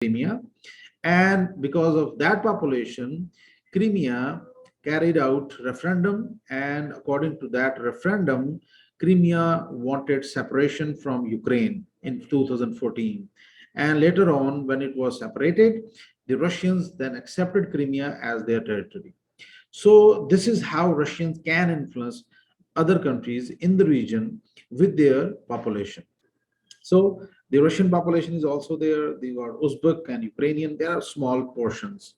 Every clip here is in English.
Crimea. And because of that population, Crimea carried out referendum, and according to that referendum, Crimea wanted separation from Ukraine in 2014. And later on, when it was separated, the Russians then accepted Crimea as their territory. So this is how Russians can influence other countries in the region with their population. So the Russian population is also there. They got Uzbek and Ukrainian. There are small portions.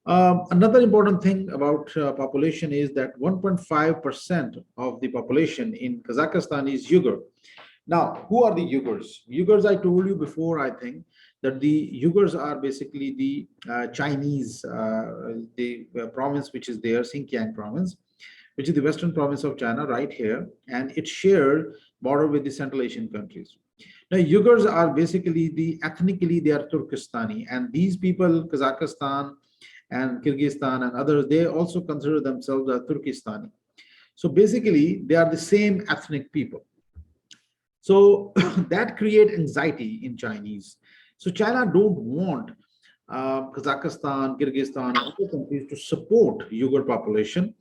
Another important thing about population is that 1.5% of the population in Kazakhstan is Uyghur. Now, who are the Uyghurs? Uyghurs, I told you before, I think, that the Uyghurs are basically the Chinese, the province which is there, Xinjiang province, which is the western province of China right here, and it shared border with the Central Asian countries. Now, Uyghurs are basically ethnically they are Turkestani, and these people, Kazakhstan and Kyrgyzstan and others, they also consider themselves as Turkestani. So basically, they are the same ethnic people. So that create anxiety in Chinese. So China don't want Kazakhstan, Kyrgyzstan, and other countries to support Uyghur population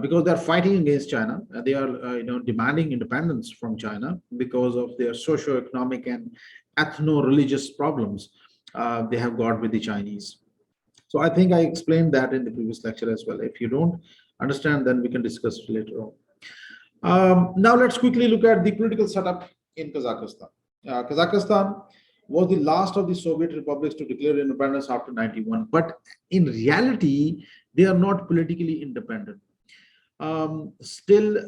because they are fighting against China. They are, demanding independence from China because of their socio-economic and ethno-religious problems they have got with the Chinese. So I think I explained that in the previous lecture as well. If you don't understand, then we can discuss later on. Now let's quickly look at the political setup in Kazakhstan. Kazakhstan was the last of the Soviet republics to declare independence after 91, but in reality, they are not politically independent. Still,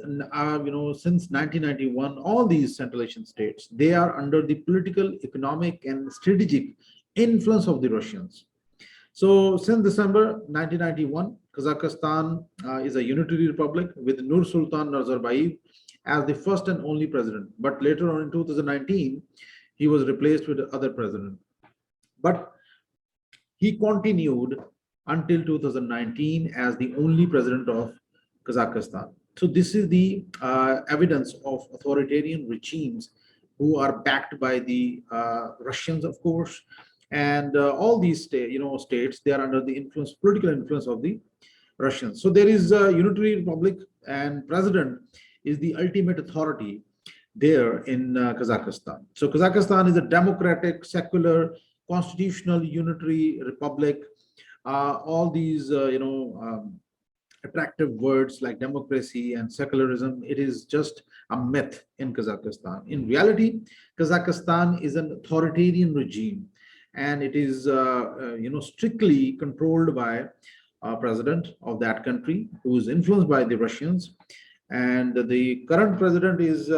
since 1991, all these Central Asian states, they are under the political, economic, and strategic influence of the Russians. So since December 1991, Kazakhstan is a unitary republic with Nur Sultan Nazarbayev as the first and only president. But later on in 2019, he was replaced with other president. But he continued until 2019 as the only president of Kazakhstan. So this is the evidence of authoritarian regimes who are backed by the Russians, of course, and all these states, they are under the influence, political influence of the Russians. So there is a unitary republic, and president is the ultimate authority there in Kazakhstan. So Kazakhstan is a democratic, secular, constitutional, unitary republic. All these, attractive words like democracy and secularism, it is just a myth in Kazakhstan. In reality, Kazakhstan is an authoritarian regime, and it is strictly controlled by a president of that country who is influenced by the Russians. And the current president is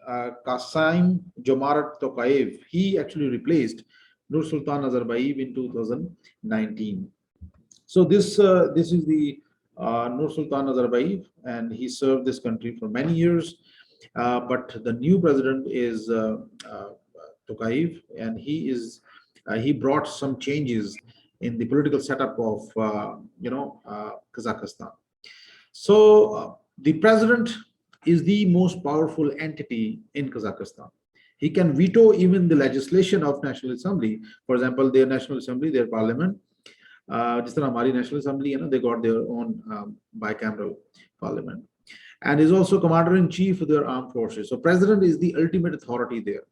Kassym-Jomart Tokayev. He actually replaced Nur Sultan Nazarbayev in 2019. So this is the Nur Sultan Nazarbayev, and he served this country for many years. But the new president is Tokayev, and he brought some changes in the political setup of Kazakhstan. So the president is the most powerful entity in Kazakhstan. He can veto even the legislation of National Assembly. For example, their National Assembly, their parliament, जिस तरह हमारी National Assembly, they got their own bicameral parliament, and is also commander-in-chief of their armed forces. So president is the ultimate authority there.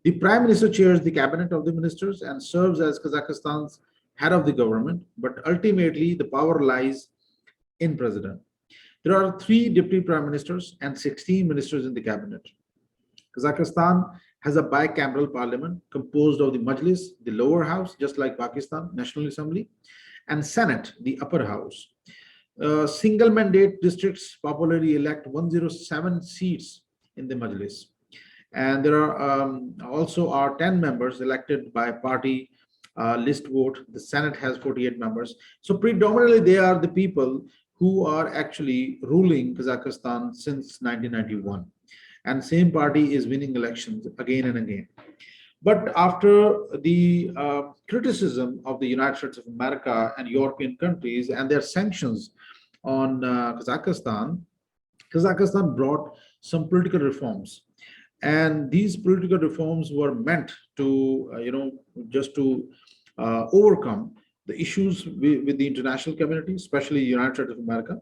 The prime minister chairs the cabinet of the ministers and serves as Kazakhstan's head of the government, but ultimately the power lies in president. There are 3 deputy prime ministers and 16 ministers in the cabinet. Kazakhstan has a bicameral parliament composed of the Majlis, the lower house, just like Pakistan, National Assembly, and Senate, the upper house. Single mandate districts popularly elect 107 seats in the Majlis. And there are also 10 members elected by party list vote. The Senate has 48 members. So predominantly they are the people who are actually ruling Kazakhstan since 1991. And same party is winning elections again and again. But after the criticism of the United States of America and European countries and their sanctions on Kazakhstan, Kazakhstan brought some political reforms. And these political reforms were meant to, just to overcome the issues with the international community, especially United States of America,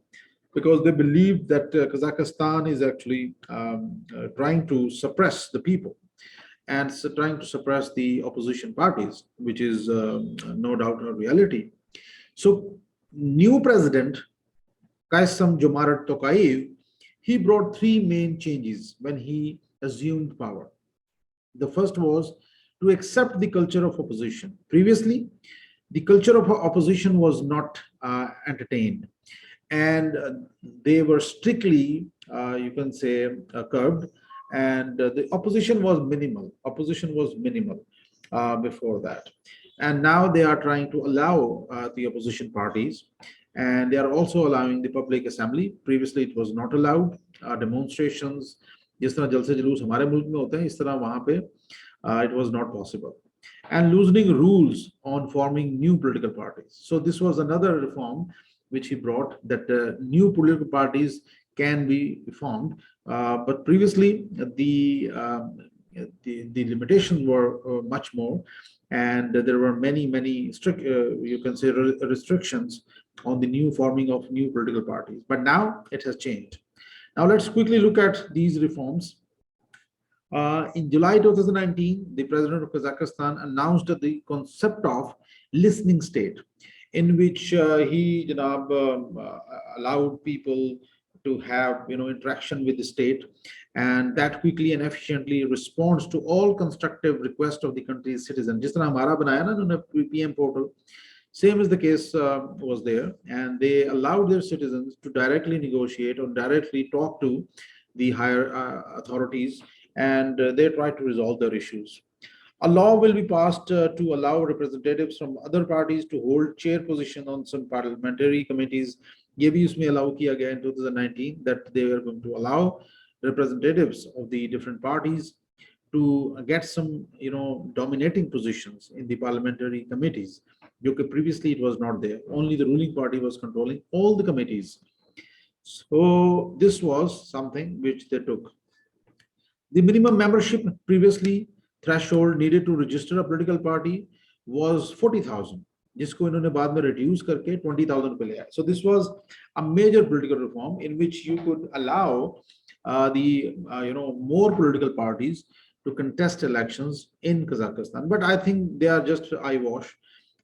because they believe that Kazakhstan is actually trying to suppress the people and trying to suppress the opposition parties, which is no doubt a reality. So, new president Kassym-Jomart Tokayev, he brought three main changes when he assumed power. The first was to accept the culture of opposition. Previously, the culture of opposition was not entertained, and they were strictly, you can say, curbed, and the opposition was minimal. Opposition was minimal before that, and now they are trying to allow the opposition parties, and they are also allowing the public assembly. Previously, it was not allowed. Demonstrations, जिस तरह जलसे जुलूस हमारे मुल्क में होते हैं, इस तरह वहां पे it was not possible, and loosening rules on forming new political parties. So this was another reform which he brought, that new political parties can be formed, but previously the limitations were much more, and there were many strict, you can say, restrictions on the new forming of new political parties. But now it has changed. Now let's quickly look at these reforms. In July 2019, the president of Kazakhstan announced the concept of listening state, in which he allowed people to have interaction with the state, and that quickly and efficiently responds to all constructive requests of the country's citizens. जिस तरह हमारा बनाया ना उन्होंने PM portal, same as the case was there, and they allowed their citizens to directly negotiate or directly talk to the higher authorities, and they try to resolve their issues. A law will be passed to allow representatives from other parties to hold chair position on some parliamentary committees. ये भी उसमें allow किया गया in 2019, that they were going to allow representatives of the different parties to get some dominating positions in the parliamentary committees. Previously it was not there. Only the ruling party was controlling all the committees. So this was something which they took. The minimum membership previously threshold needed to register a political party was 40,000, जिसको इन्होंने बाद में reduce करके 20,000 पे ले आए. So this was a major political reform in which you could allow more political parties to contest elections in Kazakhstan. But I think they are just eyewash.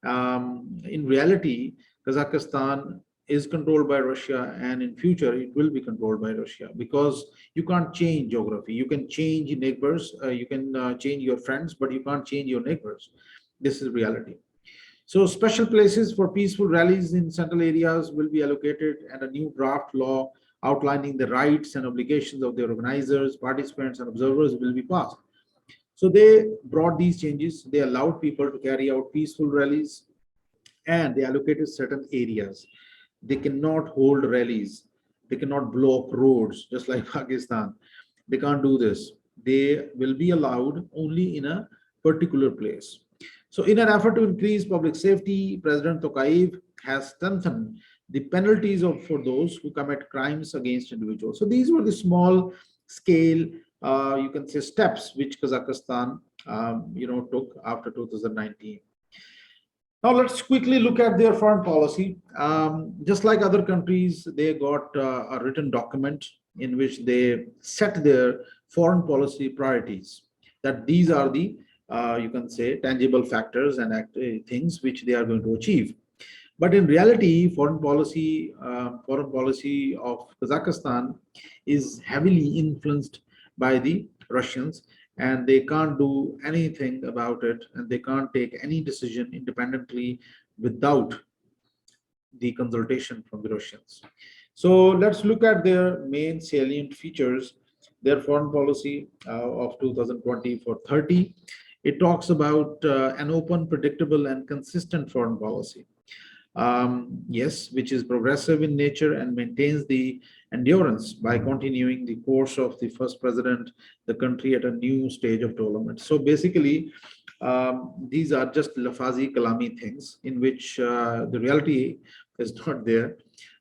In reality, Kazakhstan is controlled by Russia, and in future it will be controlled by Russia, because you can't change geography. You can change neighbors, you can change your friends, but you can't change your neighbors. This is reality. So special places for peaceful rallies in central areas will be allocated, and a new draft law outlining the rights and obligations of the organizers, participants, and observers will be passed. So they brought these changes. They allowed people to carry out peaceful rallies, and they allocated certain areas. They cannot hold rallies. They cannot block roads, just like Pakistan. They can't do this. They will be allowed only in a particular place. So in an effort to increase public safety, President Tokayev has strengthened the penalties for those who commit crimes against individuals. So these were the small scale, you can say, steps which Kazakhstan, took after 2019. Now let's quickly look at their foreign policy. Just like other countries, they got a written document in which they set their foreign policy priorities. That these are the, you can say, tangible factors and things which they are going to achieve. But in reality, foreign policy of Kazakhstan is heavily influenced by the Russians, and they can't do anything about it, and they can't take any decision independently without the consultation from the Russians. So let's look at their main salient features. Their foreign policy of 2020-30, it talks about an open, predictable, and consistent foreign policy. Yes, which is progressive in nature and maintains the endurance by continuing the course of the first president, the country at a new stage of development. So basically, these are just lafazi kalami things in which the reality is not there.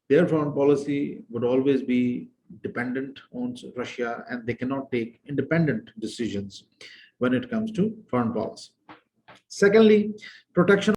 Their foreign policy would always be dependent on Russia, and they cannot take independent decisions when it comes to foreign policy. Secondly, protection